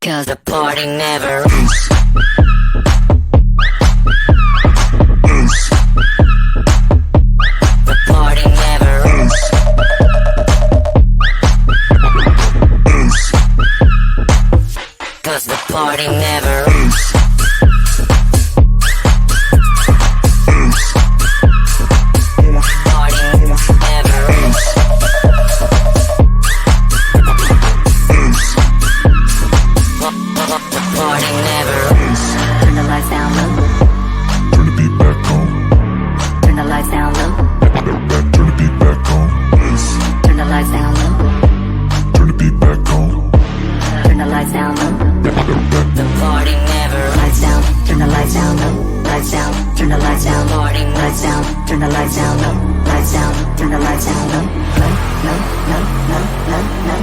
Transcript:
'Cause the party never ends. The party never ends. Cause the party never ends. Party never ends. The party never ends. Turn the lights down low. Turn the beat back on. Turn the lights down low. Turn the beat back on. Turn the lights down low. Turn the beat back on. Turn the lights down low. The party never ends. Lights down. Turn the lights down low. Lights down. Turn the lights down. Party Lights down. Turn the lights down low. Lights down. Turn the lights down low. Low, low, low, low, low, low.